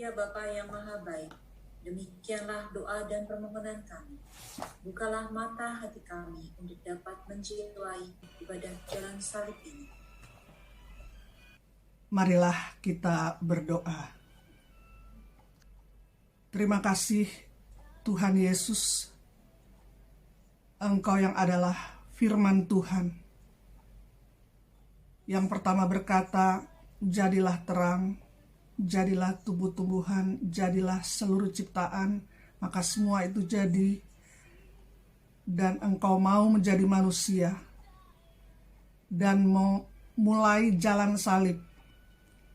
Ya Bapa yang Maha Baik, demikianlah doa dan permohonan kami. Bukalah mata hati kami untuk dapat menjiwai ibadah jalan salib ini. Marilah kita berdoa. Terima kasih Tuhan Yesus, Engkau yang adalah firman Tuhan. Yang pertama berkata, jadilah terang, jadilah tumbuh-tumbuhan, jadilah seluruh ciptaan, maka semua itu jadi. Dan Engkau mau menjadi manusia dan mau mulai jalan salib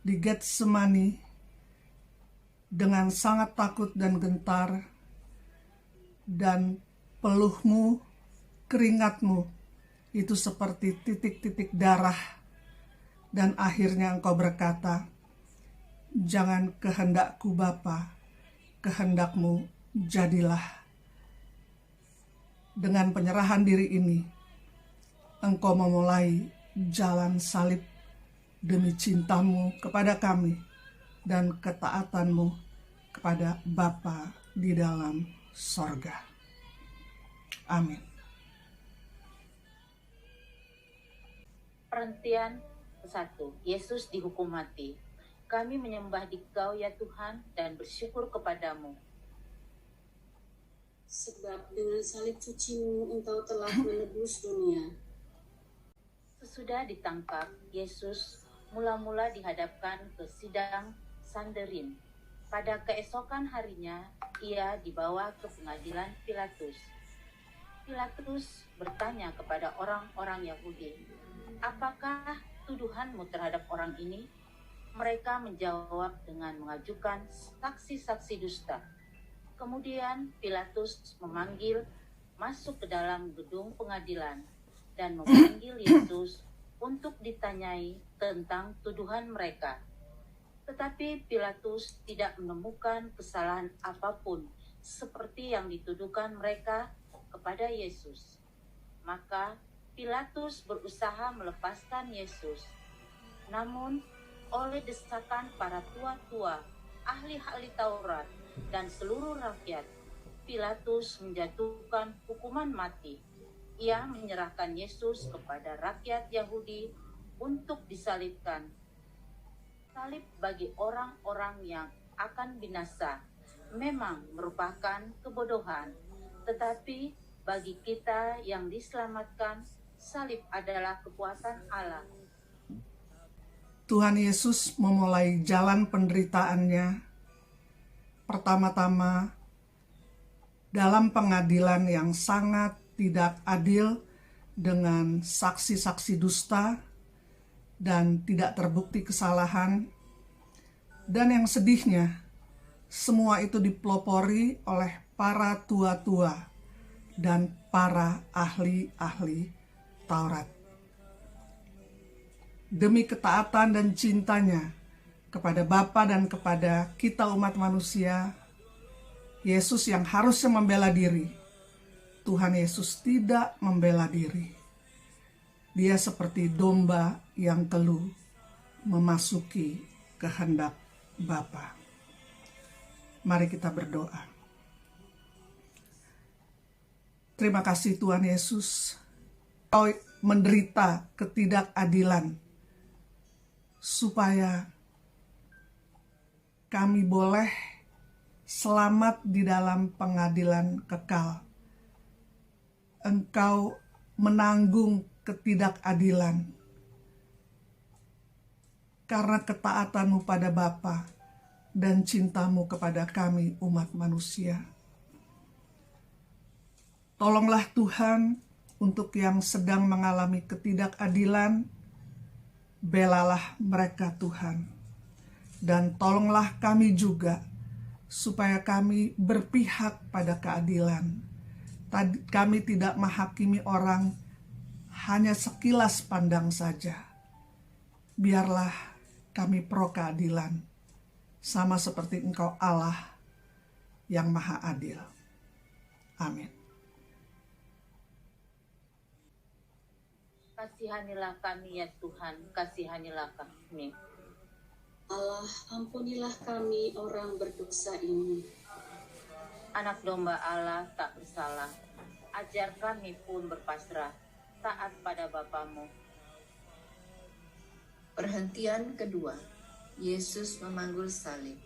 di Getsemani dengan sangat takut dan gentar, dan peluhmu, keringatmu itu seperti titik-titik darah, dan akhirnya Engkau berkata, jangan kehendakku Bapa, kehendakmu jadilah. Dengan penyerahan diri ini, Engkau memulai jalan salib demi cintamu kepada kami dan ketaatanmu kepada Bapa di dalam sorga. Amin. Perhentian 1. Yesus dihukum mati. Kami menyembah Dikau ya Tuhan dan bersyukur kepadamu. Sebab dengan salib suci-Mu Engkau telah menebus dunia. Sesudah ditangkap, Yesus mula-mula dihadapkan ke sidang Sanhedrin. Pada keesokan harinya, ia dibawa ke pengadilan Pilatus. Pilatus bertanya kepada orang-orang Yahudi, apakah tuduhanmu terhadap orang ini? Mereka menjawab dengan mengajukan saksi-saksi dusta. Kemudian Pilatus memanggil masuk ke dalam gedung pengadilan dan memanggil Yesus untuk ditanyai tentang tuduhan mereka. Tetapi Pilatus tidak menemukan kesalahan apapun seperti yang dituduhkan mereka kepada Yesus. Maka Pilatus berusaha melepaskan Yesus. Namun oleh desakan para tua-tua, ahli-ahli Taurat, dan seluruh rakyat, Pilatus menjatuhkan hukuman mati. Ia menyerahkan Yesus kepada rakyat Yahudi untuk disalibkan. Salib bagi orang-orang yang akan binasa memang merupakan kebodohan, tetapi bagi kita yang diselamatkan, salib adalah kekuatan Allah. Tuhan Yesus memulai jalan penderitaannya pertama-tama dalam pengadilan yang sangat tidak adil dengan saksi-saksi dusta dan tidak terbukti kesalahan. Dan yang sedihnya, semua itu dipelopori oleh para tua-tua dan para ahli-ahli Taurat. Demi ketaatan dan cintanya kepada Bapa dan kepada kita umat manusia, Yesus yang harusnya membela diri, Tuhan Yesus tidak membela diri. Dia seperti domba yang keluh memasuki kehendak Bapa. Mari kita berdoa. Terima kasih Tuhan Yesus, Kau menderita ketidakadilan supaya kami boleh selamat di dalam pengadilan kekal. Engkau menanggung ketidakadilan karena ketaatanmu pada Bapa dan cintamu kepada kami umat manusia. Tolonglah Tuhan untuk yang sedang mengalami ketidakadilan, belalah mereka Tuhan. Dan tolonglah kami juga supaya kami berpihak pada keadilan. Kami tidak menghakimi orang hanya sekilas pandang saja. Biarlah kami pro keadilan, sama seperti Engkau Allah yang Maha Adil. Amin. Kasihanilah kami ya Tuhan, kasihanilah kami. Allah, ampunilah kami orang berdosa ini. Anak domba Allah tak bersalah, ajar kami pun berpasrah, taat pada Bapamu. Perhentian kedua, Yesus memanggul salib.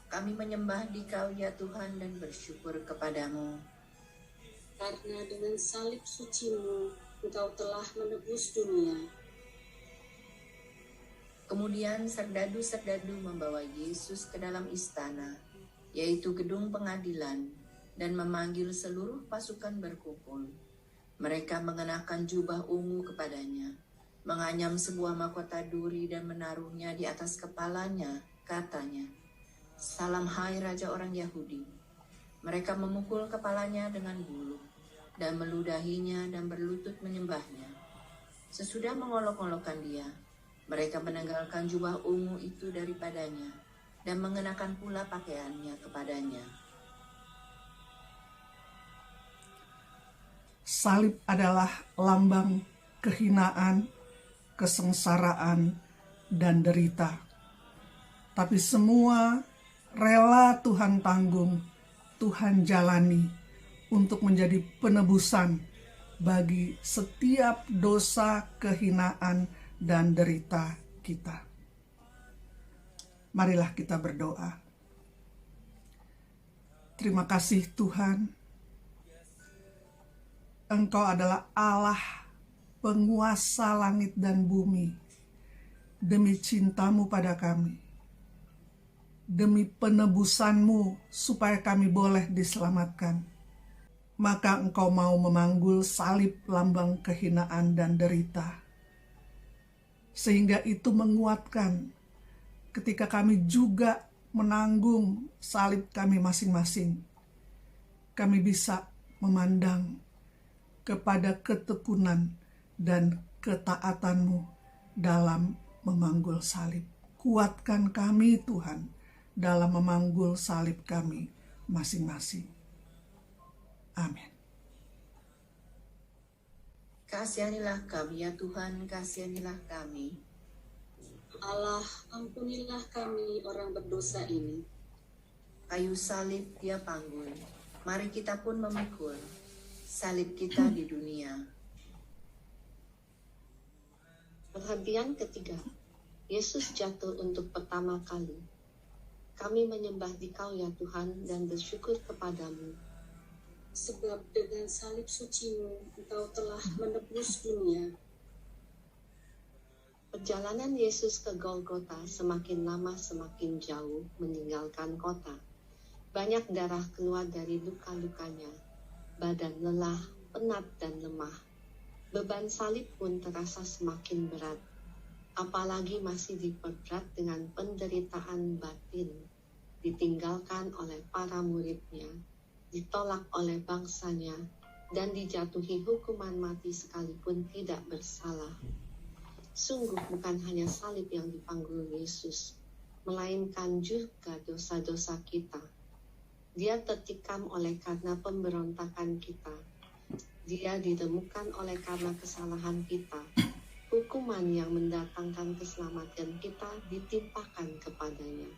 Kami menyembah Dikau ya Tuhan dan bersyukur kepadamu. Karena dengan salib suci-Mu, Engkau telah menebus dunia. Kemudian serdadu-serdadu membawa Yesus ke dalam istana, yaitu gedung pengadilan, dan memanggil seluruh pasukan berkumpul. Mereka mengenakan jubah ungu kepadanya, menganyam sebuah mahkota duri dan menaruhnya di atas kepalanya, katanya, "Salam hai Raja orang Yahudi." Mereka memukul kepalanya dengan bulu, dan meludahinya dan berlutut menyembahnya. Sesudah mengolok-olokkan dia, mereka menanggalkan jubah ungu itu daripadanya, dan mengenakan pula pakaiannya kepadanya. Salib adalah lambang kehinaan, kesengsaraan, dan derita. Tapi semua rela Tuhan tanggung, Tuhan jalani untuk menjadi penebusan bagi setiap dosa, kehinaan, dan derita kita. Marilah kita berdoa. Terima kasih Tuhan, Engkau adalah Allah penguasa langit dan bumi. Demi cintamu pada kami, demi penebusanmu supaya kami boleh diselamatkan, maka Engkau mau memanggul salib lambang kehinaan dan derita. Sehingga itu menguatkan ketika kami juga menanggung salib kami masing-masing. Kami bisa memandang kepada ketekunan dan ketaatanmu dalam memanggul salib. Kuatkan kami Tuhan dalam memanggul salib kami masing-masing. Amin. Kasihanilah kami ya Tuhan, kasihanilah kami. Allah, ampunilah kami orang berdosa ini. Kayu salib dia panggul, mari kita pun memikul salib kita di dunia. Perhentian ketiga, Yesus jatuh untuk pertama kali. Kami menyembah Dikau ya Tuhan dan bersyukur kepadamu. Sebab dengan salib suci-Mu, Engkau telah menebus dunia. Perjalanan Yesus ke Golgota semakin lama semakin jauh meninggalkan kota. Banyak darah keluar dari luka-lukanya. Badan lelah, penat dan lemah. Beban salib pun terasa semakin berat. Apalagi masih diperberat dengan penderitaan batin. Ditinggalkan oleh para muridnya, ditolak oleh bangsanya, dan dijatuhi hukuman mati sekalipun tidak bersalah. Sungguh bukan hanya salib yang dipanggul Yesus, melainkan juga dosa-dosa kita. Dia tertikam oleh karena pemberontakan kita. Dia ditemukan oleh karena kesalahan kita. Hukuman yang mendatangkan keselamatan kita ditimpakan kepadanya.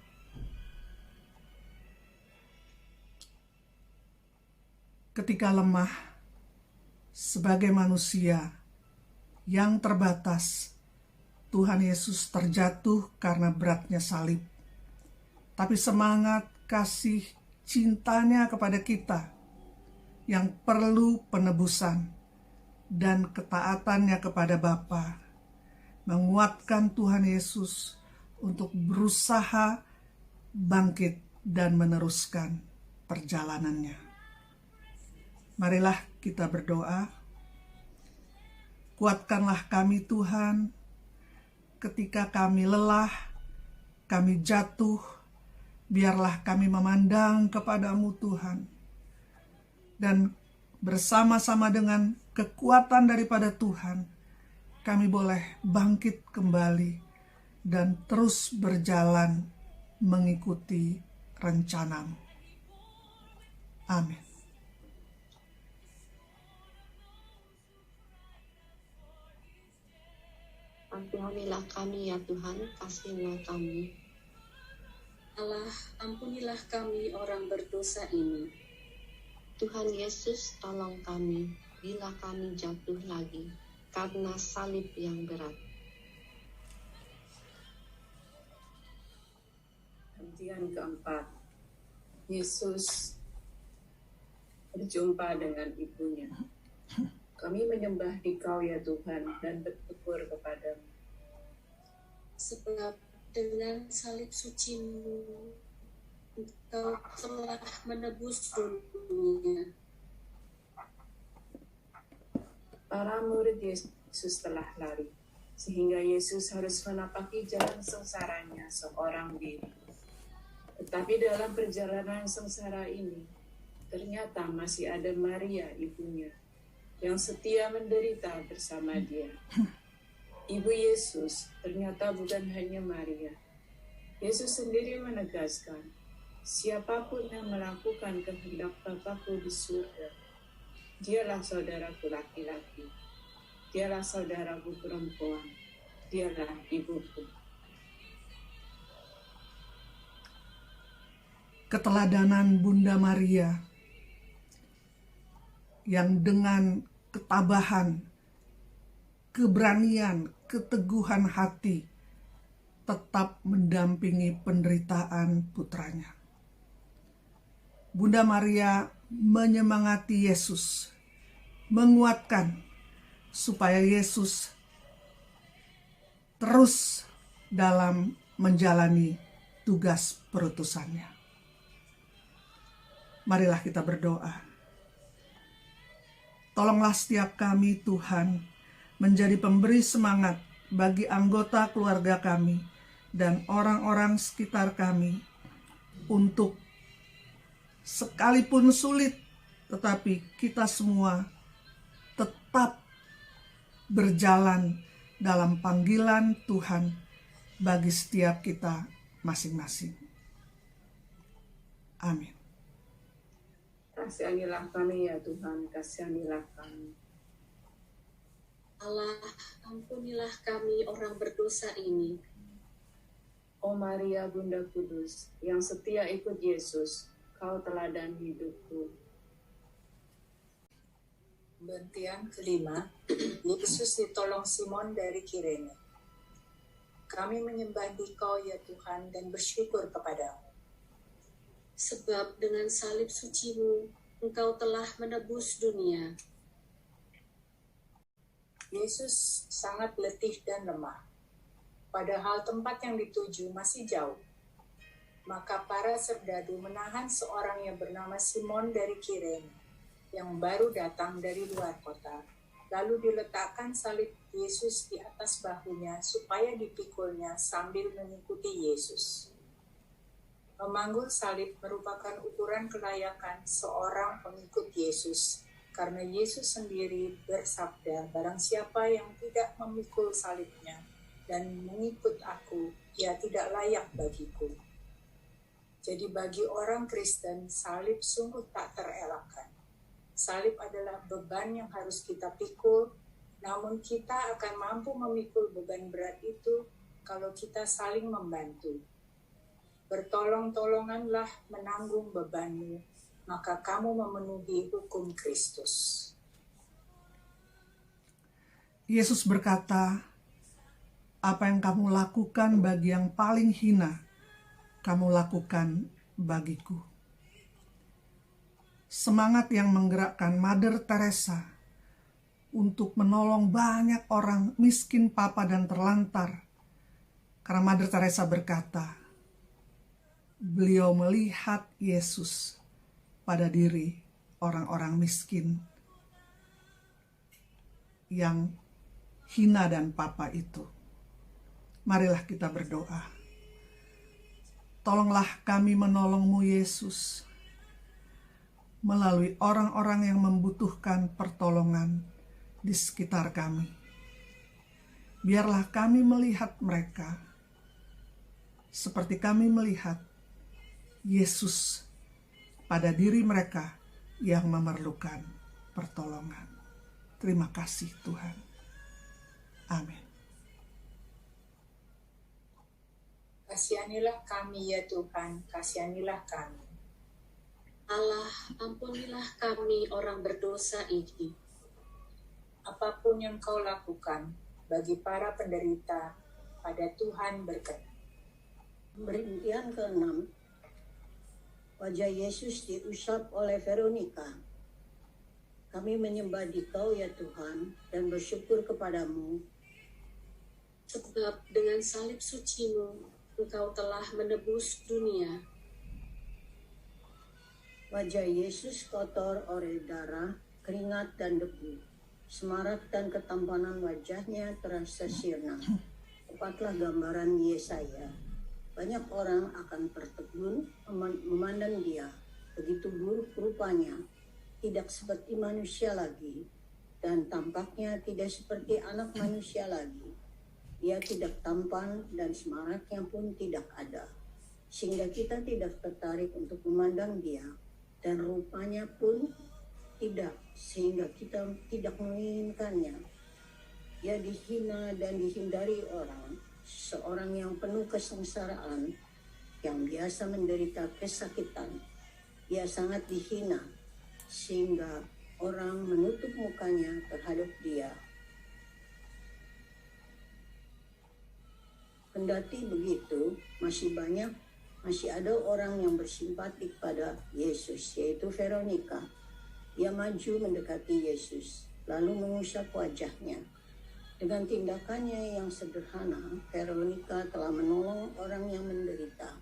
Ketika lemah sebagai manusia yang terbatas, Tuhan Yesus terjatuh karena beratnya salib. Tapi semangat kasih cintanya kepada kita yang perlu penebusan dan ketaatannya kepada Bapa menguatkan Tuhan Yesus untuk berusaha bangkit dan meneruskan perjalanannya. Marilah kita berdoa. Kuatkanlah kami Tuhan ketika kami lelah, kami jatuh. Biarlah kami memandang kepadamu Tuhan. Dan bersama-sama dengan kekuatan daripada Tuhan, kami boleh bangkit kembali dan terus berjalan mengikuti rencanamu. Amin. Ampunilah kami ya Tuhan, kasihilah kami. Allah, ampunilah kami orang berdosa ini. Tuhan Yesus, tolong kami bila kami jatuh lagi karena salib yang berat. Hentian keempat, Yesus berjumpa dengan ibunya. Kami menyembah Dikau ya Tuhan dan bersyukur kepadamu. Sebab dengan salib suci-Mu, Engkau telah menebus dunia. Para murid Yesus telah lari, sehingga Yesus harus menapaki jalan sengsaranya seorang diri. Tetapi dalam perjalanan sengsara ini, ternyata masih ada Maria ibunya, yang setia menderita bersama dia. Ibu Yesus ternyata bukan hanya Maria. Yesus sendiri menegaskan, siapapun yang melakukan kehendak Bapa-Ku di surga, dialah saudaraku laki-laki, dialah saudaraku perempuan, dialah ibuku. Keteladanan Bunda Maria yang dengan ketabahan, keberanian, keteguhan hati tetap mendampingi penderitaan putranya. Bunda Maria menyemangati Yesus, menguatkan supaya Yesus terus dalam menjalani tugas perutusannya. Marilah kita berdoa. Tolonglah setiap kami, Tuhan, menjadi pemberi semangat bagi anggota keluarga kami dan orang-orang sekitar kami untuk sekalipun sulit, tetapi kita semua tetap berjalan dalam panggilan Tuhan bagi setiap kita masing-masing. Amin. Kasihanilah kami ya Tuhan, kasihanilah kami. Allah, ampunilah kami orang berdosa ini. O Maria Bunda Kudus, yang setia ikut Yesus, Kau teladan hidupku. Bentian kelima, Yesus ditolong Simon dari Kirene. Kami menyembah Dikau ya Tuhan dan bersyukur kepadamu. Sebab dengan salib suci-Mu, Engkau telah menebus dunia. Yesus sangat letih dan lemah, padahal tempat yang dituju masih jauh. Maka para serdadu menahan seorang yang bernama Simon dari Kirene, yang baru datang dari luar kota, lalu diletakkan salib Yesus di atas bahunya supaya dipikulnya sambil mengikuti Yesus. Memanggul salib merupakan ukuran kelayakan seorang pengikut Yesus, karena Yesus sendiri bersabda, barang siapa yang tidak memikul salibnya dan mengikut aku, ia tidak layak bagiku. Jadi bagi orang Kristen, salib sungguh tak terelakkan. Salib adalah beban yang harus kita pikul, namun kita akan mampu memikul beban berat itu kalau kita saling membantu. Bertolong-tolonganlah menanggung bebanmu, maka kamu memenuhi hukum Kristus. Yesus berkata, apa yang kamu lakukan bagi yang paling hina, kamu lakukan bagiku. Semangat yang menggerakkan Mother Teresa untuk menolong banyak orang miskin, papa, dan terlantar. Karena Mother Teresa berkata, beliau melihat Yesus pada diri orang-orang miskin yang hina dan papa itu. Marilah kita berdoa. Tolonglah kami menolong-Mu Yesus melalui orang-orang yang membutuhkan pertolongan di sekitar kami. Biarlah kami melihat mereka seperti kami melihat Yesus pada diri mereka yang memerlukan pertolongan. Terima kasih Tuhan. Amin. Kasihanilah kami ya Tuhan, kasihanilah kami. Allah, ampunilah kami orang berdosa ini. Apapun yang kau lakukan bagi para penderita, pada Tuhan berkenan. Pemberhentian ke-6. Wajah Yesus diusap oleh Veronika. Kami menyembah Dikau ya Tuhan dan bersyukur kepadamu. Sebab dengan salib suci-Mu, Engkau telah menebus dunia. Wajah Yesus kotor oleh darah, keringat dan debu. Semarak dan ketampanan wajahnya terasa sirna. Tepatlah gambaran Yesaya. Banyak orang akan tertegun memandang dia. Begitu buruk rupanya, tidak seperti manusia lagi, dan tampaknya tidak seperti anak manusia lagi. Dia tidak tampan dan semaraknya pun tidak ada, sehingga kita tidak tertarik untuk memandang dia, dan rupanya pun tidak, sehingga kita tidak menginginkannya. Dia dihina dan dihindari orang, seorang yang penuh kesengsaraan, yang biasa menderita kesakitan. Dia sangat dihina, sehingga orang menutup mukanya terhadap dia. Kendati begitu, masih ada orang yang bersimpati pada Yesus, yaitu Veronika. Ia maju mendekati Yesus, lalu mengusap wajahnya. Dengan tindakannya yang sederhana, Veronika telah menolong orang yang menderita.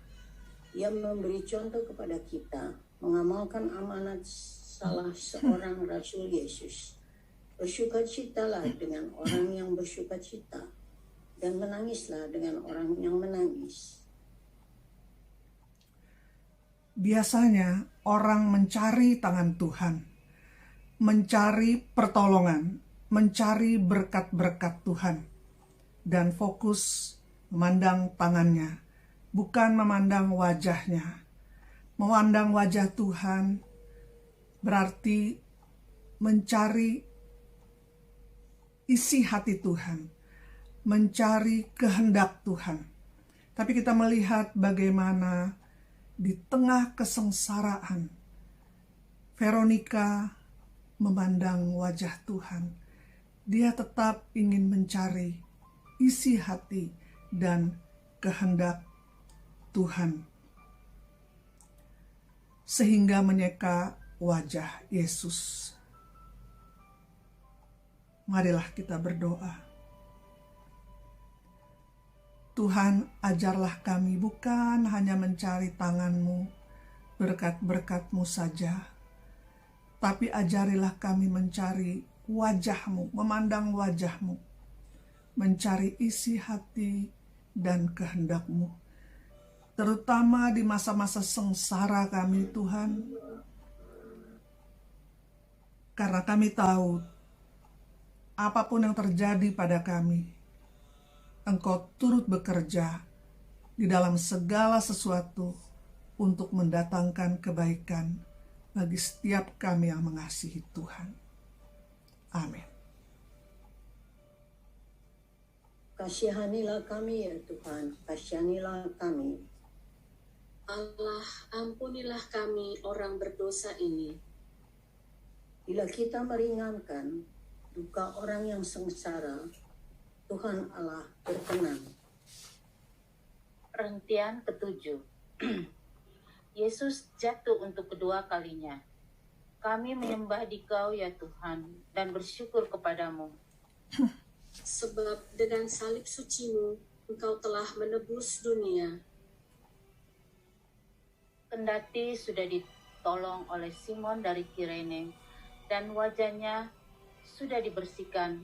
Ia memberi contoh kepada kita, mengamalkan amanat salah seorang Rasul Yesus. Bersukacitalah dengan orang yang bersukacita, dan menangislah dengan orang yang menangis. Biasanya orang mencari tangan Tuhan, mencari pertolongan, mencari berkat-berkat Tuhan, dan fokus memandang tangannya, bukan memandang wajahnya. Memandang wajah Tuhan berarti mencari isi hati Tuhan, mencari kehendak Tuhan. Tapi kita melihat bagaimana di tengah kesengsaraan, Veronika memandang wajah Tuhan. Dia tetap ingin mencari isi hati dan kehendak Tuhan, sehingga menyeka wajah Yesus. Marilah kita berdoa. Tuhan, ajarlah kami bukan hanya mencari tangan-Mu, berkat-berkat-Mu saja, tapi ajarilah kami mencari wajah-Mu, memandang wajah-Mu, mencari isi hati dan kehendak-Mu, terutama di masa-masa sengsara kami, Tuhan. Karena kami tahu, apapun yang terjadi pada kami, Engkau turut bekerja di dalam segala sesuatu untuk mendatangkan kebaikan bagi setiap kami yang mengasihi Tuhan. Amin. Kasihanilah kami ya Tuhan, kasihanilah kami. Allah, ampunilah kami orang berdosa ini. Bila kita meringankan duka orang yang sengsara, Tuhan Allah berkenan. Perhentian ke-7. Yesus jatuh untuk kedua kalinya. Kami menyembah Dikau ya Tuhan dan bersyukur kepadamu. Sebab dengan salib suci-Mu, Engkau telah menebus dunia. Kendati sudah ditolong oleh Simon dari Kirene dan wajahnya sudah dibersihkan,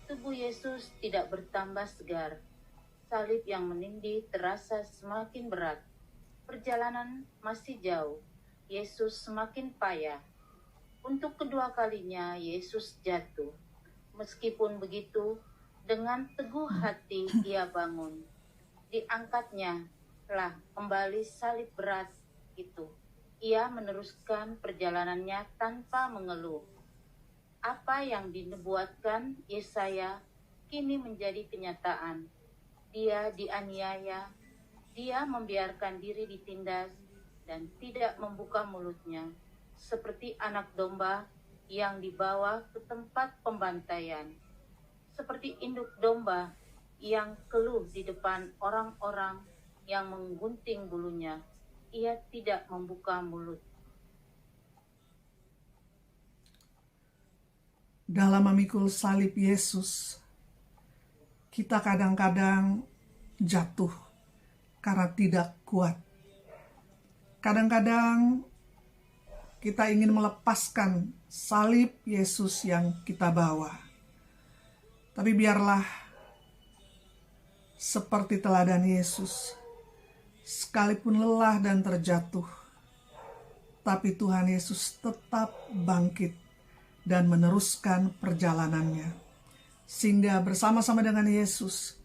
tubuh Yesus tidak bertambah segar. Salib yang menindih terasa semakin berat. Perjalanan masih jauh. Yesus semakin payah. Untuk kedua kalinya Yesus jatuh. Meskipun begitu, dengan teguh hati ia bangun. Diangkatnya lah kembali salib berat itu. Ia meneruskan perjalanannya tanpa mengeluh. Apa yang dinubuatkan Yesaya kini menjadi kenyataan. Dia dianiaya, Dia membiarkan diri ditindas dan tidak membuka mulutnya, seperti anak domba yang dibawa ke tempat pembantaian, seperti induk domba yang keluh di depan orang-orang yang menggunting bulunya. Ia tidak membuka mulut. Dalam memikul salib Yesus, kita kadang-kadang jatuh karena tidak kuat. Kadang-kadang kita ingin melepaskan salib Yesus yang kita bawa. Tapi biarlah seperti teladan Yesus, sekalipun lelah dan terjatuh, tapi Tuhan Yesus tetap bangkit dan meneruskan perjalanannya. Sehingga bersama-sama dengan Yesus,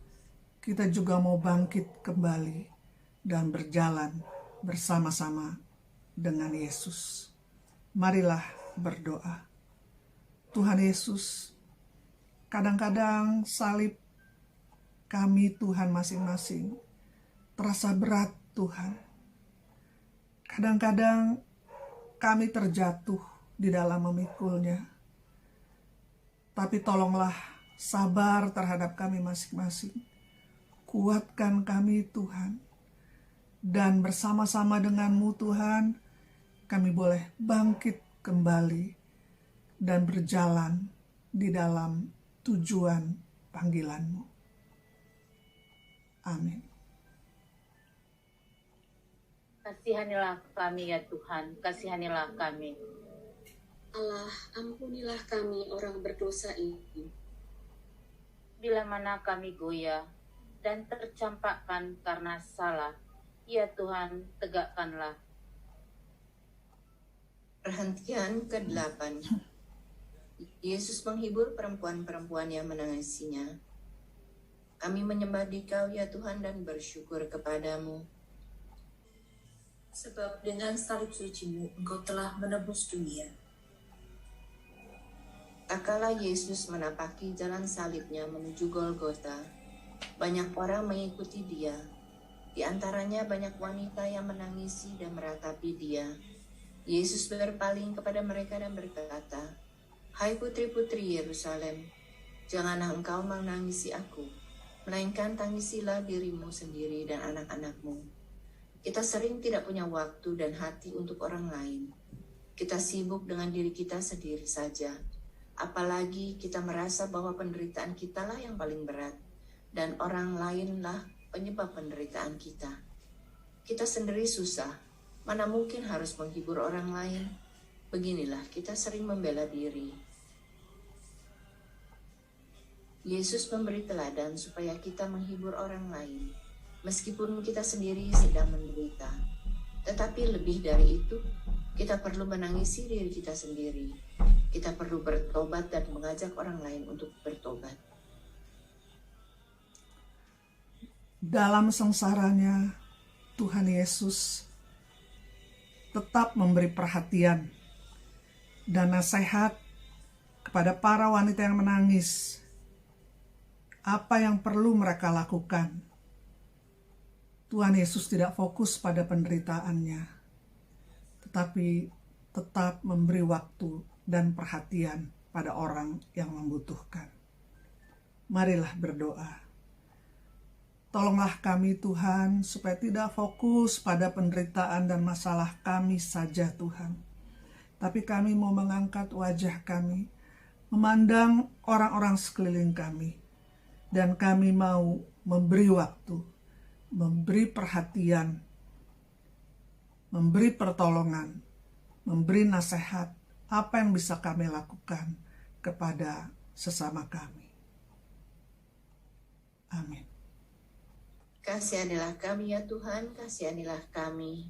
kita juga mau bangkit kembali dan berjalan bersama-sama dengan Yesus. Marilah berdoa. Tuhan Yesus, kadang-kadang salib kami Tuhan masing-masing terasa berat Tuhan. Kadang-kadang kami terjatuh di dalam memikulnya. Tapi tolonglah sabar terhadap kami masing-masing. Kuatkan kami Tuhan. Dan bersama-sama dengan-Mu Tuhan, kami boleh bangkit kembali dan berjalan di dalam tujuan panggilan-Mu. Amin. Kasihanilah kami ya Tuhan, kasihanilah kami. Allah, ampunilah kami orang berdosa ini. Bila mana kami goyah dan tercampakkan karena salah, ya Tuhan, tegakkanlah. Perhentian ke-8. Yesus menghibur perempuan-perempuan yang menangisinya. Kami menyembah Dikau ya Tuhan dan bersyukur kepadamu. Sebab dengan salib suci-Mu, Engkau telah menebus dunia. Tak kala Yesus menapaki jalan salibnya menuju Golgota, banyak orang mengikuti dia. Di antaranya banyak wanita yang menangisi dan meratapi dia. Yesus berpaling kepada mereka dan berkata, "Hai putri-putri Yerusalem, janganlah engkau menangisi aku, melainkan tangisilah dirimu sendiri dan anak-anakmu. Kita sering tidak punya waktu dan hati untuk orang lain. Kita sibuk dengan diri kita sendiri saja. Apalagi kita merasa bahwa penderitaan kitalah yang paling berat, dan orang lainlah penyebab penderitaan kita. Kita sendiri susah, mana mungkin harus menghibur orang lain? Beginilah kita sering membela diri." Yesus memberi teladan supaya kita menghibur orang lain, meskipun kita sendiri sedang menderita. Tetapi lebih dari itu, kita perlu menangisi diri kita sendiri. Kita perlu bertobat dan mengajak orang lain untuk bertobat. Dalam sengsaranya, Tuhan Yesus tetap memberi perhatian dan nasihat kepada para wanita yang menangis. Apa yang perlu mereka lakukan? Tuhan Yesus tidak fokus pada penderitaannya, tetapi tetap memberi waktu dan perhatian pada orang yang membutuhkan. Marilah berdoa. Tolonglah kami Tuhan, supaya tidak fokus pada penderitaan dan masalah kami saja Tuhan. Tapi kami mau mengangkat wajah kami, memandang orang-orang sekeliling kami. Dan kami mau memberi waktu, memberi perhatian, memberi pertolongan, memberi nasihat, apa yang bisa kami lakukan kepada sesama kami. Amin. Kasihanilah kami ya Tuhan, kasihanilah kami.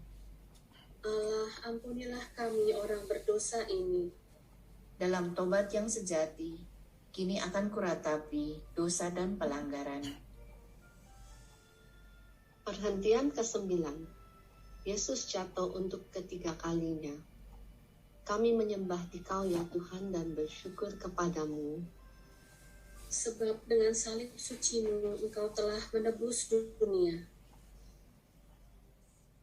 Allah, ampunilah kami orang berdosa ini. Dalam tobat yang sejati, kini akan kuratapi dosa dan pelanggaran. Perhentian ke-9. Yesus jatuh untuk ketiga kalinya. Kami menyembah Dikau ya Tuhan dan bersyukur kepadamu. Sebab dengan salib suci-Mu, Engkau telah menebus dunia.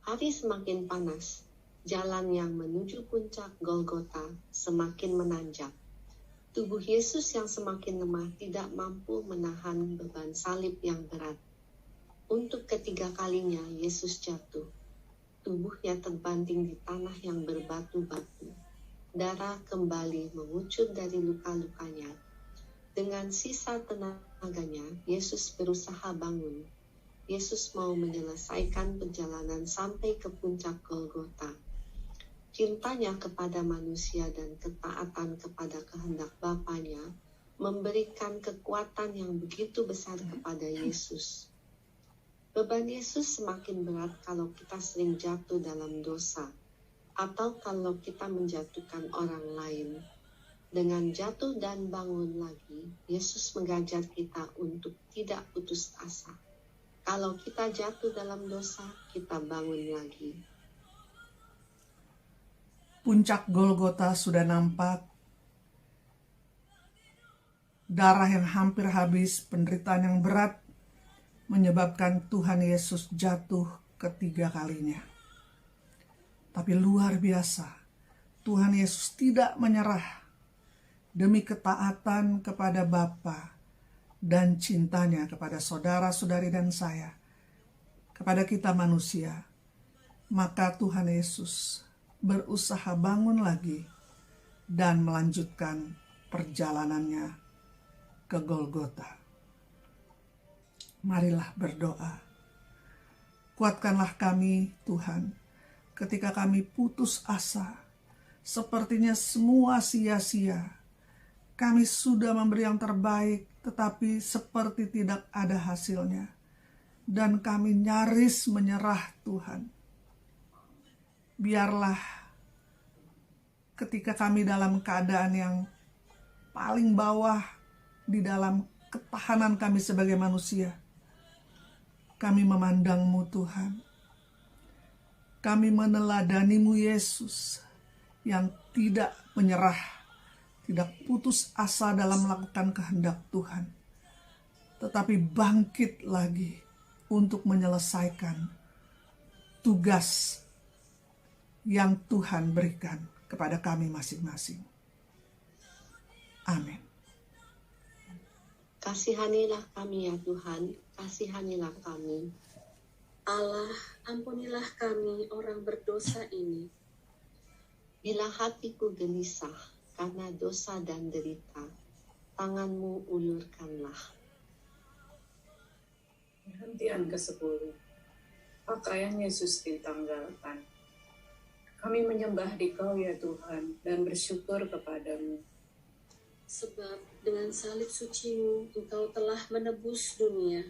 Hari semakin panas, jalan yang menuju puncak Golgota semakin menanjak. Tubuh Yesus yang semakin lemah tidak mampu menahan beban salib yang berat. Untuk ketiga kalinya Yesus jatuh. Tubuhnya terbanting di tanah yang berbatu-batu. Darah kembali mengucur dari luka-lukanya. Dengan sisa tenaganya, Yesus berusaha bangun. Yesus mau menyelesaikan perjalanan sampai ke puncak Golgota. Cintanya kepada manusia dan ketaatan kepada kehendak Bapanya memberikan kekuatan yang begitu besar kepada Yesus. Beban Yesus semakin berat kalau kita sering jatuh dalam dosa, atau kalau kita menjatuhkan orang lain. Dengan jatuh dan bangun lagi, Yesus mengajar kita untuk tidak putus asa. Kalau kita jatuh dalam dosa, kita bangun lagi. Puncak Golgota sudah nampak. Darah yang hampir habis, penderitaan yang berat, menyebabkan Tuhan Yesus jatuh ketiga kalinya. Tapi luar biasa, Tuhan Yesus tidak menyerah demi ketaatan kepada Bapa dan cintanya kepada saudara-saudari dan saya, kepada kita manusia. Maka Tuhan Yesus berusaha bangun lagi dan melanjutkan perjalanannya ke Golgota. Marilah berdoa. Kuatkanlah kami, Tuhan, ketika kami putus asa. Sepertinya semua sia-sia. Kami sudah memberi yang terbaik, tetapi seperti tidak ada hasilnya. Dan kami nyaris menyerah, Tuhan. Biarlah ketika kami dalam keadaan yang paling bawah di dalam ketahanan kami sebagai manusia, kami memandang-Mu, Tuhan. Kami meneladani-Mu, Yesus, yang tidak menyerah, tidak putus asa dalam melakukan kehendak Tuhan, tetapi bangkit lagi untuk menyelesaikan tugas yang Tuhan berikan kepada kami masing-masing. Amin. Kasihanilah kami ya Tuhan, kasihanilah kami. Allah, ampunilah kami orang berdosa ini. Bila hatiku gelisah karena dosa dan derita, tangan-Mu ulurkanlah. Perhentian ke-10. Pakaian Yesus ditanggalkan. Kami menyembah Dikau ya Tuhan dan bersyukur kepadamu. Sebab dengan salib suci-Mu Engkau telah menebus dunia.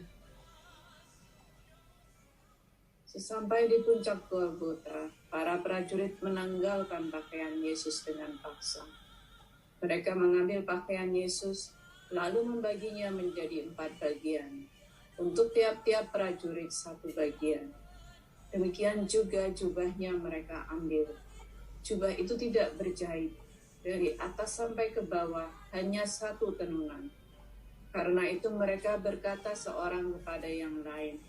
Sesampai di puncak Golgota, para prajurit menanggalkan pakaian Yesus dengan paksa. Mereka mengambil pakaian Yesus, lalu membaginya menjadi 4 bagian. Untuk tiap-tiap prajurit 1 bagian. Demikian juga jubahnya mereka ambil. Jubah itu tidak berjahit. Dari atas sampai ke bawah hanya 1 tenungan. Karena itu mereka berkata seorang kepada yang lain,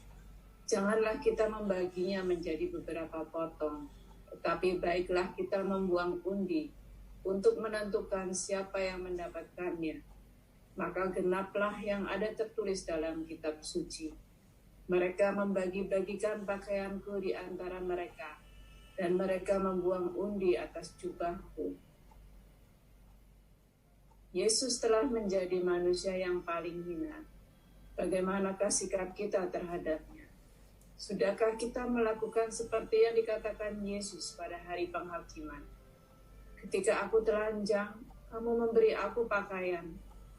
janganlah kita membaginya menjadi beberapa potong, tetapi baiklah kita membuang undi untuk menentukan siapa yang mendapatkannya. Maka genaplah yang ada tertulis dalam kitab suci. Mereka membagi-bagikan pakaianku di antara mereka, dan mereka membuang undi atas jubahku. Yesus telah menjadi manusia yang paling hina. Bagaimanakah sikap kita terhadapnya? Sudahkah kita melakukan seperti yang dikatakan Yesus pada hari penghakiman? Ketika aku telanjang, kamu memberi aku pakaian.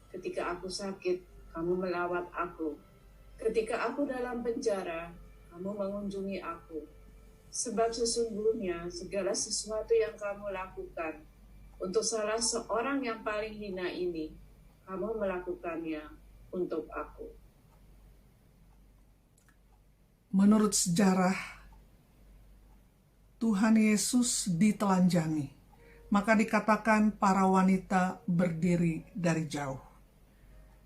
Ketika aku sakit, kamu melawat aku. Ketika aku dalam penjara, kamu mengunjungi aku. Sebab sesungguhnya segala sesuatu yang kamu lakukan untuk salah seorang yang paling hina ini, kamu melakukannya untuk aku. Menurut sejarah, Tuhan Yesus ditelanjangi. Maka dikatakan para wanita berdiri dari jauh.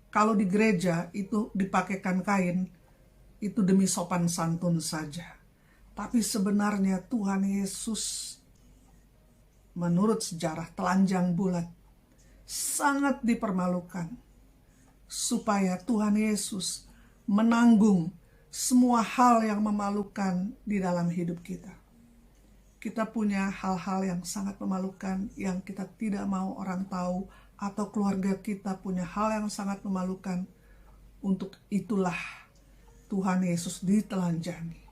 Kalau di gereja itu dipakaikan kain, itu demi sopan santun saja. Tapi sebenarnya Tuhan Yesus menurut sejarah telanjang bulat sangat dipermalukan, supaya Tuhan Yesus menanggung semua hal yang memalukan di dalam hidup kita. Kita punya hal-hal yang sangat memalukan yang kita tidak mau orang tahu, atau keluarga kita punya hal yang sangat memalukan. Untuk itulah Tuhan Yesus ditelanjangi,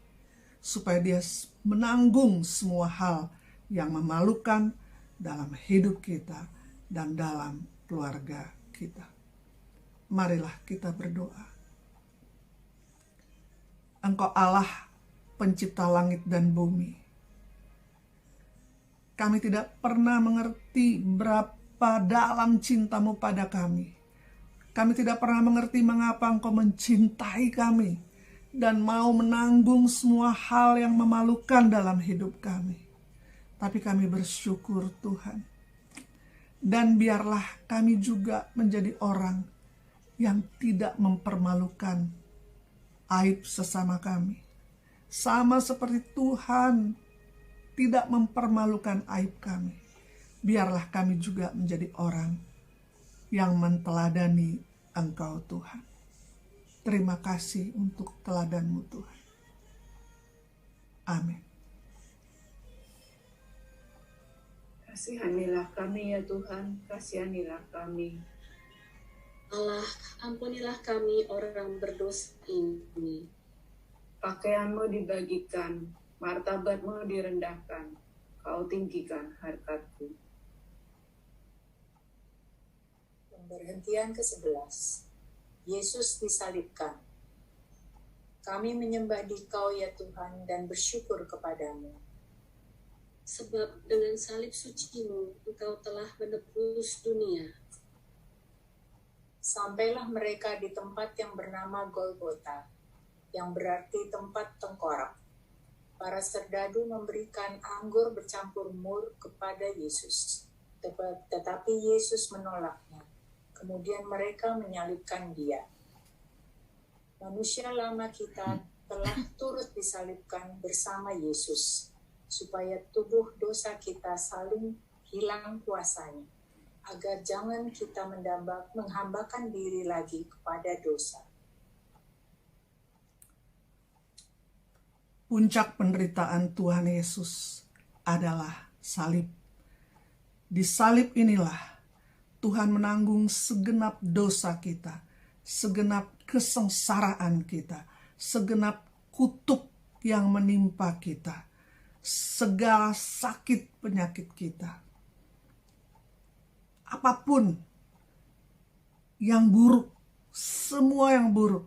supaya dia menanggung semua hal yang memalukan dalam hidup kita dan dalam keluarga kita. Marilah kita berdoa. Engkau Allah pencipta langit dan bumi. Kami tidak pernah mengerti berapa dalam cintamu pada kami. Kami tidak pernah mengerti mengapa Engkau mencintai kami dan mau menanggung semua hal yang memalukan dalam hidup kami. Tapi kami bersyukur Tuhan. Dan biarlah kami juga menjadi orang yang tidak mempermalukan aib sesama kami. Sama seperti Tuhan tidak mempermalukan aib kami. Biarlah kami juga menjadi orang yang menteladani Engkau Tuhan. Terima kasih untuk teladan-Mu Tuhan. Amin. Kasihanilah kami ya Tuhan, kasihanilah kami. Allah, ampunilah kami orang berdosa ini. Pakaianmu dibagikan, martabatmu direndahkan, kau tinggikan harkatku. Pemberhentian ke-11. Yesus disalibkan. Kami menyembah Dikau ya Tuhan dan bersyukur kepadamu. Sebab dengan salib suci-Mu, Engkau telah menebus dunia. Sampailah mereka di tempat yang bernama Golgota, yang berarti tempat tengkorak. Para serdadu memberikan anggur bercampur mur kepada Yesus, tetapi Yesus menolaknya. Kemudian mereka menyalibkan Dia. Manusia lama kita telah turut disalibkan bersama Yesus, supaya tubuh dosa kita saling hilang kuasanya, agar jangan kita menghambakan diri lagi kepada dosa. Puncak penderitaan Tuhan Yesus adalah salib. Di salib inilah Tuhan menanggung segenap dosa kita, segenap kesengsaraan kita, segenap kutuk yang menimpa kita, segala sakit penyakit kita. Apapun yang buruk, semua yang buruk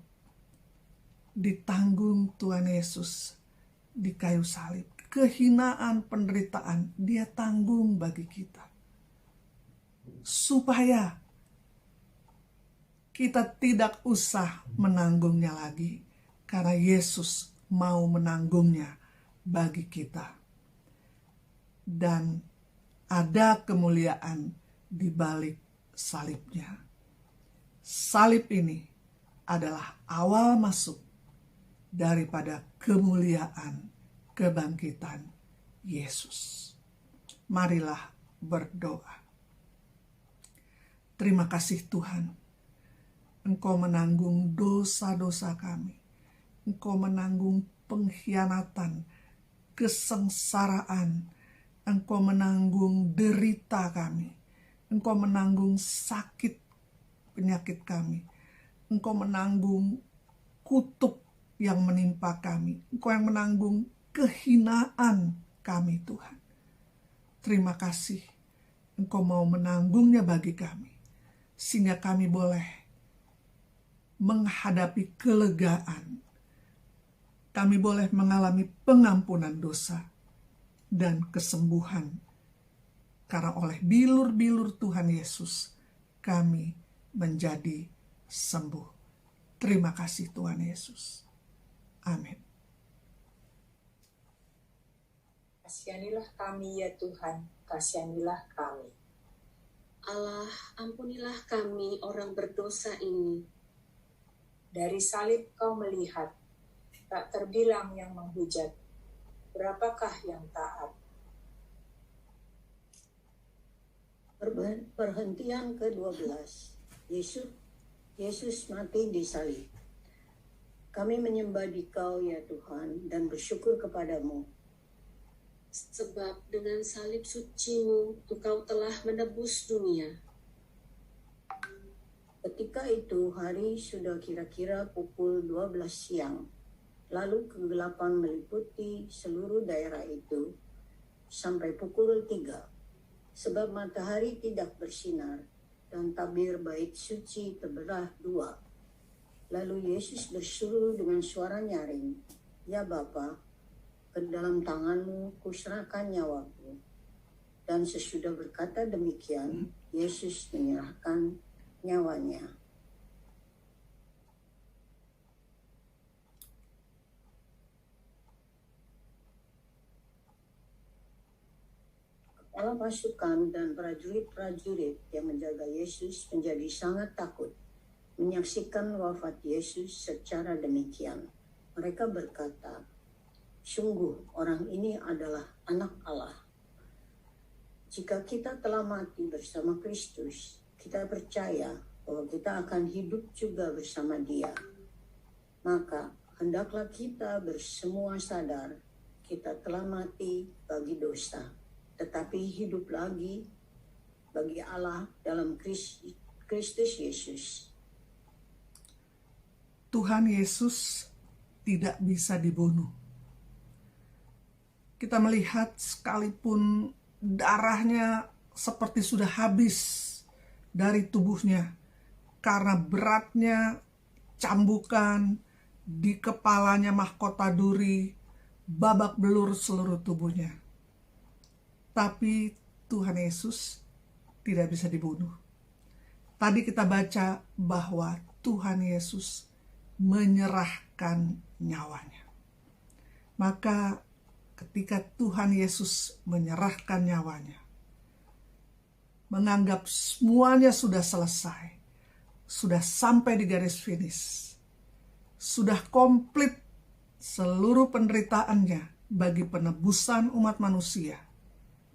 ditanggung Tuhan Yesus di kayu salib. Kehinaan, penderitaan Dia tanggung bagi kita, supaya kita tidak usah menanggungnya lagi, karena Yesus mau menanggungnya bagi kita. Dan ada kemuliaan di balik salibnya. Salib ini adalah awal masuk daripada kemuliaan kebangkitan Yesus. Marilah berdoa. Terima kasih Tuhan, Engkau menanggung dosa-dosa kami. Engkau menanggung pengkhianatan, kesengsaraan. Engkau menanggung derita kami. Engkau menanggung sakit penyakit kami. Engkau menanggung kutuk yang menimpa kami. Engkau yang menanggung kehinaan kami Tuhan. Terima kasih Engkau mau menanggungnya bagi kami, sehingga kami boleh menghadapi kelegaan. Kami boleh mengalami pengampunan dosa dan kesembuhan. Karena oleh bilur-bilur Tuhan Yesus, kami menjadi sembuh. Terima kasih Tuhan Yesus. Amin. Kasihanilah kami ya Tuhan, kasihanilah kami. Allah, ampunilah kami orang berdosa ini. Dari salib Kau melihat, tak terbilang yang menghujat. berapakah yang taat? Perhentian ke-12. Yesus mati di salib. Kami menyembah Dikau ya Tuhan dan bersyukur kepadamu. Sebab dengan salib suci-Mu Engkau telah menebus dunia. Ketika itu hari sudah kira-kira pukul 12 siang. Lalu kegelapan meliputi seluruh daerah itu sampai pukul 3. Sebab matahari tidak bersinar dan tabir bait suci terbelah 2. Lalu Yesus berseru dengan suara nyaring, "Ya Bapa, ke dalam tangan-Mu kuserahkan nyawaku." Dan sesudah berkata demikian, Yesus menyerahkan nyawanya. Kepala pasukan dan prajurit-prajurit yang menjaga Yesus menjadi sangat takut menyaksikan wafat Yesus secara demikian. Mereka berkata, "Sungguh orang ini adalah anak Allah." Jika kita telah mati bersama Kristus, kita percaya bahwa kita akan hidup juga bersama Dia. Maka hendaklah kita bersemua sadar kita telah mati bagi dosa, tetapi hidup lagi bagi Allah dalam Kristus Yesus. Tuhan Yesus tidak bisa dibunuh. Kita melihat sekalipun darahnya seperti sudah habis dari tubuhnya karena beratnya cambukan di kepalanya mahkota duri, babak belur seluruh tubuhnya. Tapi Tuhan Yesus tidak bisa dibunuh. Tadi kita baca bahwa Tuhan Yesus menyerahkan nyawanya. Maka ketika Tuhan Yesus menyerahkan nyawanya, menganggap semuanya sudah selesai, sudah sampai di garis finish, sudah komplit seluruh penderitaannya bagi penebusan umat manusia,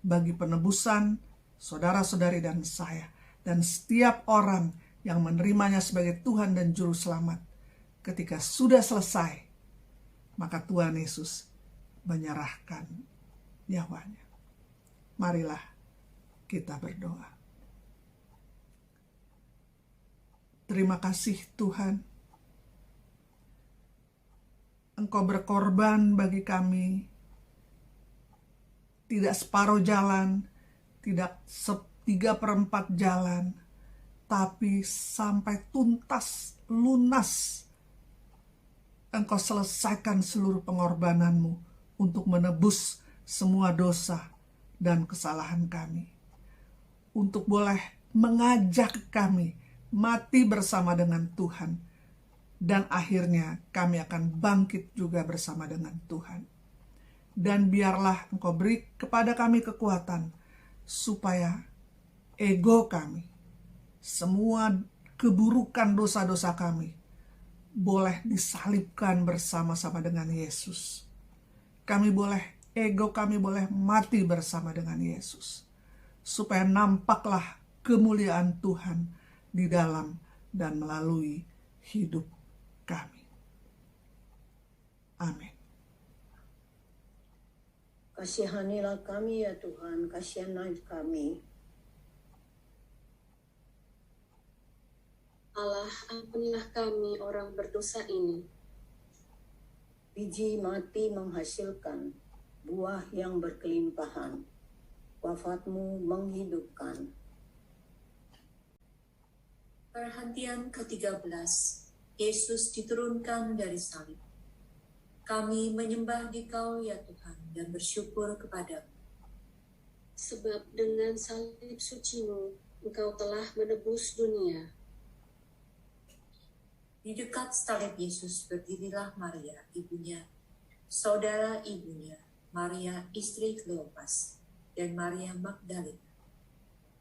bagi penebusan saudara-saudari dan saya, dan setiap orang yang menerimanya sebagai Tuhan dan Juru Selamat. Ketika sudah selesai, maka Tuhan Yesus menyerahkan nyawanya. Marilah kita berdoa. Terima kasih Tuhan, Engkau berkorban bagi kami, tidak separuh jalan, tidak 3/4 jalan, tapi sampai tuntas, lunas. Engkau selesaikan seluruh pengorbananmu untuk menebus semua dosa dan kesalahan kami. Untuk boleh mengajak kami mati bersama dengan Tuhan. Dan akhirnya kami akan bangkit juga bersama dengan Tuhan. Dan biarlah Engkau beri kepada kami kekuatan supaya ego kami, semua keburukan dosa-dosa kami, boleh disalibkan bersama-sama dengan Yesus. Ego kami boleh mati bersama dengan Yesus. Supaya nampaklah kemuliaan Tuhan di dalam dan melalui hidup kami. Amin. Kasihanilah kami ya Tuhan, kasihanlah kami. Allah, ampunilah kami orang berdosa ini. Biji mati menghasilkan buah yang berkelimpahan. Wafat-Mu menghidupkan. Perhentian ke-13. Yesus diturunkan dari salib. Kami menyembah Dikau ya Tuhan dan bersyukur kepadamu. Sebab dengan salib suci-Mu Engkau telah menebus dunia. Di dekat salib Yesus berdirilah Maria, ibunya, saudara ibunya, Maria istri Kleopas, dan Maria Magdalena.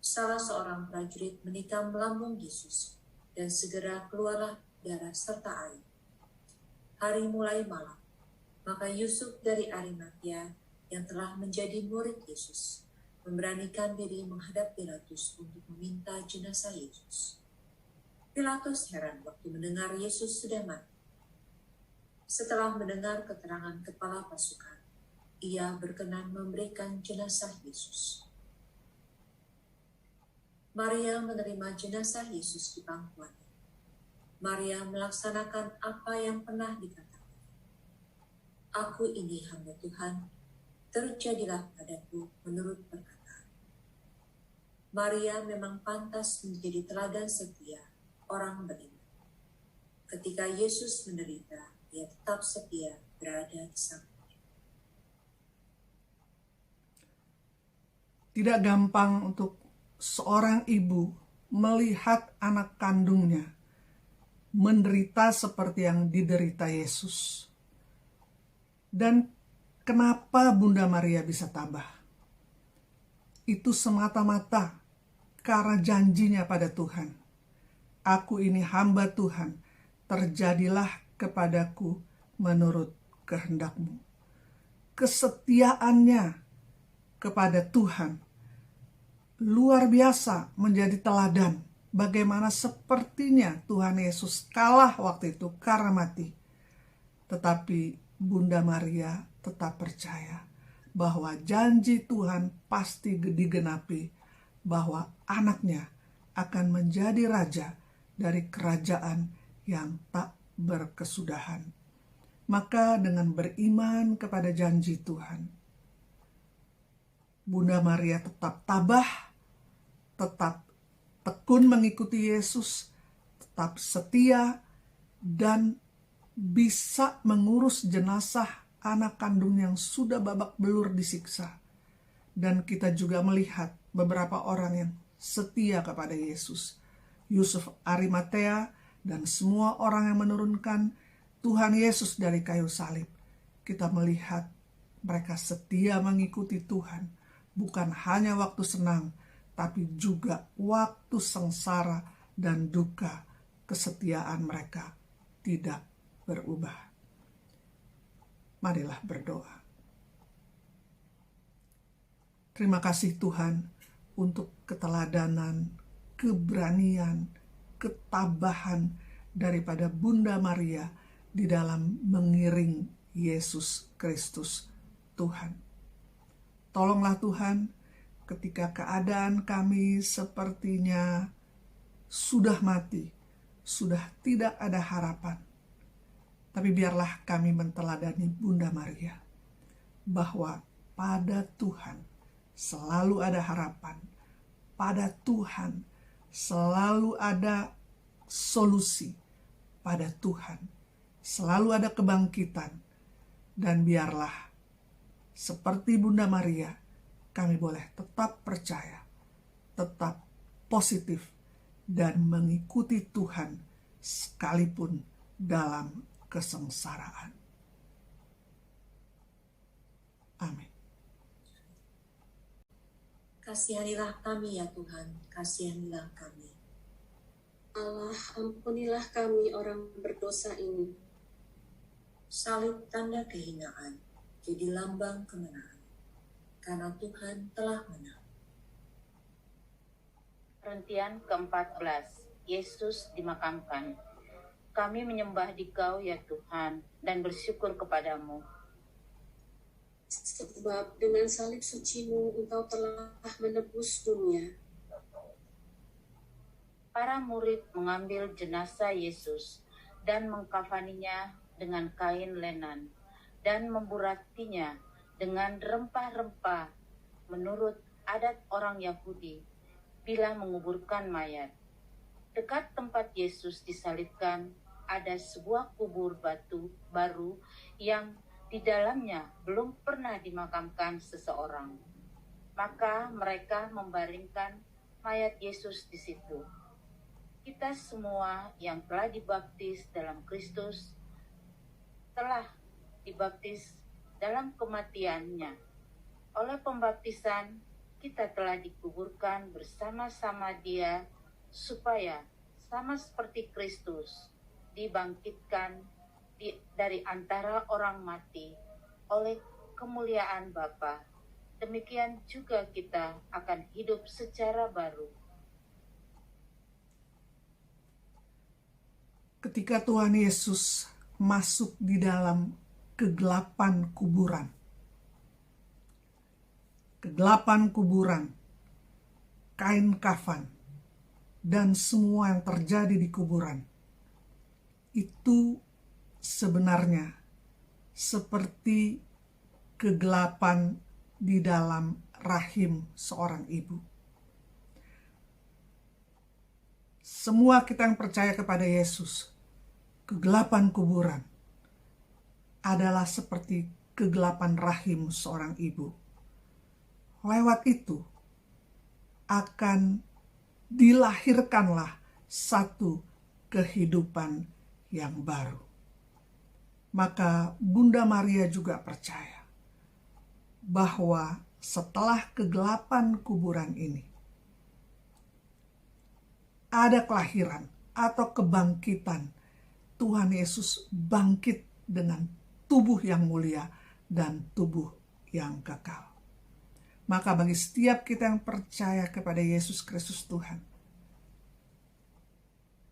Salah seorang prajurit menikam lambung Yesus, dan segera keluarlah darah serta air. Hari mulai malam, Maka Yusuf dari Arimatia yang telah menjadi murid Yesus memberanikan diri menghadap Pilatus untuk meminta jenazah Yesus. Pilatus heran waktu mendengar Yesus sudah mati. Setelah mendengar keterangan kepala pasukan, ia berkenan memberikan jenazah Yesus. Maria menerima jenazah Yesus di pangkuannya. Maria melaksanakan apa yang pernah dikatakan. Aku ini hamba Tuhan, terjadilah padaku menurut perkataan. Maria memang pantas menjadi teladan setia orang beriman. Ketika Yesus menderita, ia tetap setia berada di sampingnya. Tidak gampang untuk seorang ibu melihat anak kandungnya menderita seperti yang diderita Yesus. Dan kenapa Bunda Maria bisa tabah? Itu semata-mata karena janjinya pada Tuhan. Aku ini hamba Tuhan, terjadilah kepadaku menurut kehendak-Mu. Kesetiaannya kepada Tuhan luar biasa, menjadi teladan bagaimana sepertinya Tuhan Yesus kalah waktu itu karena mati. Tetapi Bunda Maria tetap percaya bahwa janji Tuhan pasti digenapi, bahwa anaknya akan menjadi raja dari kerajaan yang tak berkesudahan. Maka dengan beriman kepada janji Tuhan, Bunda Maria tetap tabah, tetap tekun mengikuti Yesus, tetap setia, dan bisa mengurus jenazah anak kandung yang sudah babak belur disiksa. Dan kita juga melihat beberapa orang yang setia kepada Yesus. Yusuf Arimatea dan semua orang yang menurunkan Tuhan Yesus dari kayu salib. Kita melihat mereka setia mengikuti Tuhan. Bukan hanya waktu senang, tapi juga waktu sengsara dan duka, kesetiaan mereka tidak berubah. Marilah berdoa. Terima kasih Tuhan untuk keteladanan, keberanian, ketabahan daripada Bunda Maria di dalam mengiring Yesus Kristus Tuhan. Tolonglah Tuhan, ketika keadaan kami sepertinya sudah mati, sudah tidak ada harapan. Tapi biarlah kami menteladani Bunda Maria, bahwa pada Tuhan selalu ada harapan, pada Tuhan selalu ada solusi, pada Tuhan selalu ada kebangkitan, dan biarlah seperti Bunda Maria, kami boleh tetap percaya, tetap positif, dan mengikuti Tuhan sekalipun dalam kesengsaraan. Amin. Kasihanilah kami ya Tuhan, kasihanilah kami. Allah, ampunilah kami orang berdosa ini. Salib tanda kehinaan, jadi lambang kemenangan, karena Tuhan telah menang. Perhentian ke-14, Yesus dimakamkan. Kami menyembah Dikau ya Tuhan, dan bersyukur kepadamu. Sebab dengan salib suci-Mu Engkau telah menebus dunia. Para murid mengambil jenazah Yesus dan mengkafaninya dengan kain lenan, dan memburatinya dengan rempah-rempah menurut adat orang Yahudi bila menguburkan mayat. Dekat tempat Yesus disalibkan ada sebuah kubur batu baru yang di dalamnya belum pernah dimakamkan seseorang. Maka mereka membaringkan mayat Yesus di situ. Kita semua yang telah dibaptis dalam Kristus telah dibaptis dalam kematiannya. Oleh pembaptisan, kita telah dikuburkan bersama-sama Dia, supaya sama seperti Kristus dibangkitkan dari antara orang mati oleh kemuliaan Bapa, demikian juga kita akan hidup secara baru. Ketika Tuhan Yesus masuk di dalam kegelapan kuburan, kain kafan, dan semua yang terjadi di kuburan, itu sebenarnya seperti kegelapan di dalam rahim seorang ibu. Semua kita yang percaya kepada Yesus, kegelapan kuburan adalah seperti kegelapan rahim seorang ibu. Lewat itu akan dilahirkanlah satu kehidupan yang baru. Maka Bunda Maria juga percaya bahwa setelah kegelapan kuburan ini ada kelahiran atau kebangkitan. Tuhan Yesus bangkit dengan tubuh yang mulia dan tubuh yang kekal. Maka bagi setiap kita yang percaya kepada Yesus Kristus Tuhan,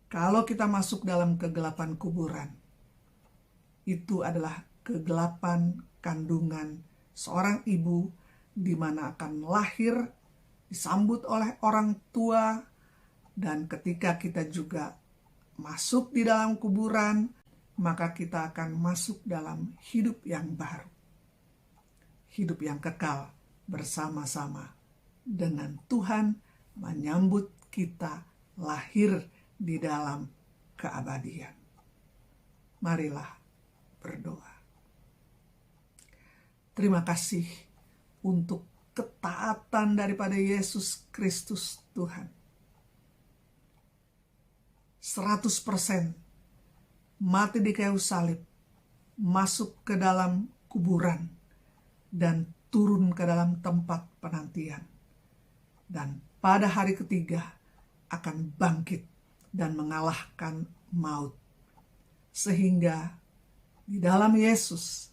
kalau kita masuk dalam kegelapan kuburan, itu adalah kegelapan kandungan seorang ibu di mana akan lahir, disambut oleh orang tua, dan ketika kita juga masuk di dalam kuburan, maka kita akan masuk dalam hidup yang baru. Hidup yang kekal bersama-sama dengan Tuhan menyambut kita lahir di dalam keabadian. Marilah berdoa. Terima kasih untuk ketaatan daripada Yesus Kristus Tuhan. 100% mati di kayu salib, masuk ke dalam kuburan, dan turun ke dalam tempat penantian. Dan pada hari ketiga akan bangkit dan mengalahkan maut. Sehingga di dalam Yesus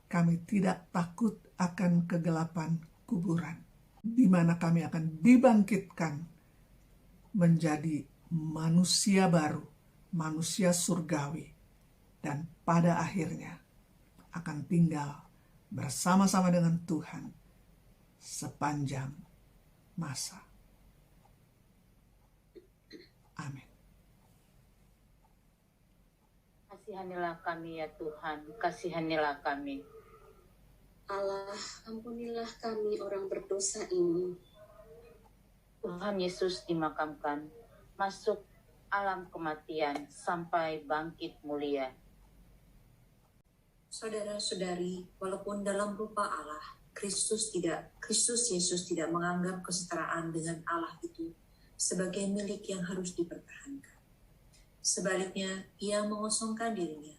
kami tidak takut akan kegelapan kuburan, di mana kami akan dibangkitkan menjadi manusia baru, manusia surgawi, dan pada akhirnya akan tinggal bersama-sama dengan Tuhan sepanjang masa. Amin. Kasihanilah kami ya Tuhan, kasihanilah kami. Allah, ampunilah kami orang berdosa ini. Tuhan Yesus dimakamkan, masuk alam kematian sampai bangkit mulia. Saudara-saudari, walaupun dalam rupa Allah, Kristus Yesus tidak menganggap kesetaraan dengan Allah itu sebagai milik yang harus dipertahankan. Sebaliknya, ia mengosongkan dirinya,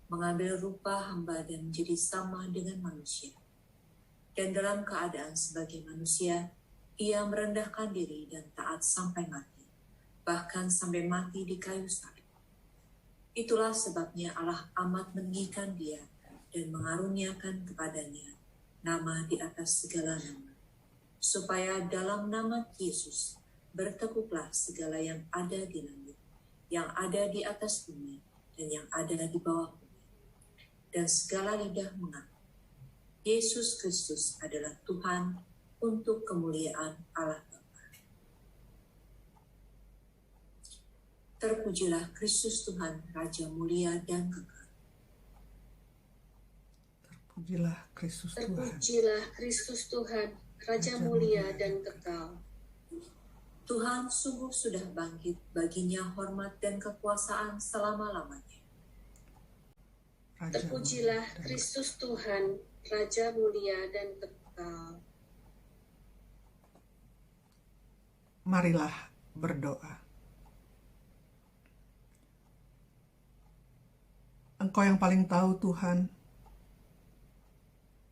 mengambil rupa hamba dan menjadi sama dengan manusia. Dan dalam keadaan sebagai manusia, ia merendahkan diri dan taat sampai mati, bahkan sampai mati di kayu salib. Itulah sebabnya Allah amat meninggikan dia dan mengaruniakan kepadanya nama di atas segala nama, supaya dalam nama Yesus bertekuklah segala yang ada di langit, yang ada di atas bumi, dan yang ada di bawah bumi. Dan segala lidah mengaku Yesus Kristus adalah Tuhan untuk kemuliaan Allah Bapa. Terpujilah Kristus Tuhan, Raja mulia dan kekal. Terpujilah Kristus Tuhan. Terpujilah Kristus Tuhan, Raja mulia dan kekal. Tuhan sungguh sudah bangkit, baginya hormat dan kekuasaan selama-lamanya. Terpujilah Kristus Tuhan, Raja mulia dan kekal. Marilah berdoa. Engkau yang paling tahu Tuhan,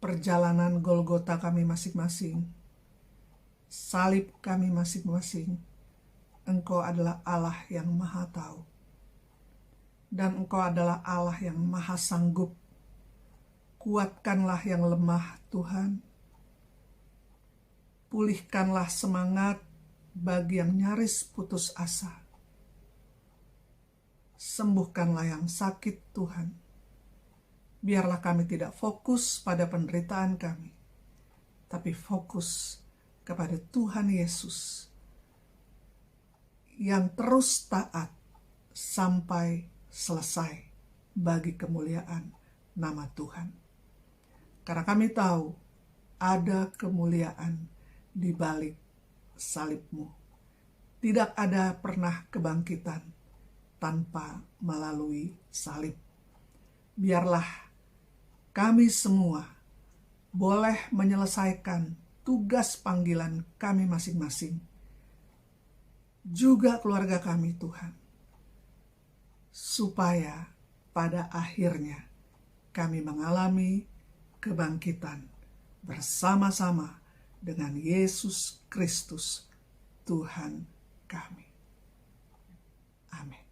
perjalanan Golgota kami masing-masing, salib kami masing-masing. Engkau adalah Allah yang Maha Tahu. dan Engkau adalah Allah yang maha sanggup. Kuatkanlah yang lemah, Tuhan. Pulihkanlah semangat bagi yang nyaris putus asa. Sembuhkanlah yang sakit, Tuhan. Biarlah kami tidak fokus pada penderitaan kami, tapi fokus kepada Tuhan Yesus yang terus taat sampai selesai bagi kemuliaan nama Tuhan. Karena kami tahu ada kemuliaan di balik salib-Mu. Tidak ada pernah kebangkitan tanpa melalui salib. Biarlah kami semua boleh menyelesaikan tugas panggilan kami masing-masing. Juga keluarga kami, Tuhan. Supaya pada akhirnya kami mengalami kebangkitan bersama-sama dengan Yesus Kristus, Tuhan kami. Amin.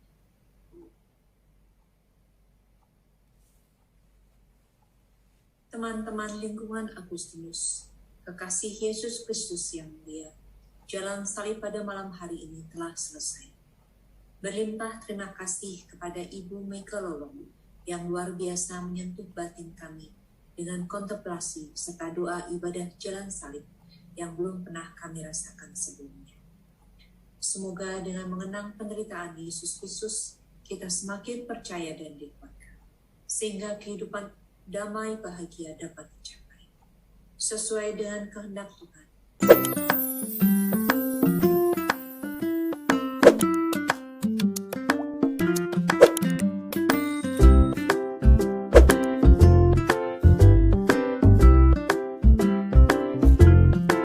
Teman-teman lingkungan Agustinus, kekasih Yesus Kristus yang mulia, jalan salib pada malam hari ini telah selesai. Berlimpah terima kasih kepada Ibu Meika Lolong yang luar biasa menyentuh batin kami dengan kontemplasi serta doa ibadah jalan salib yang belum pernah kami rasakan sebelumnya. Semoga dengan mengenang penderitaan Yesus Kristus, kita semakin percaya dan dikuatkan, sehingga kehidupan damai bahagia dapat dicapai. Sesuai dengan kehendak Tuhan.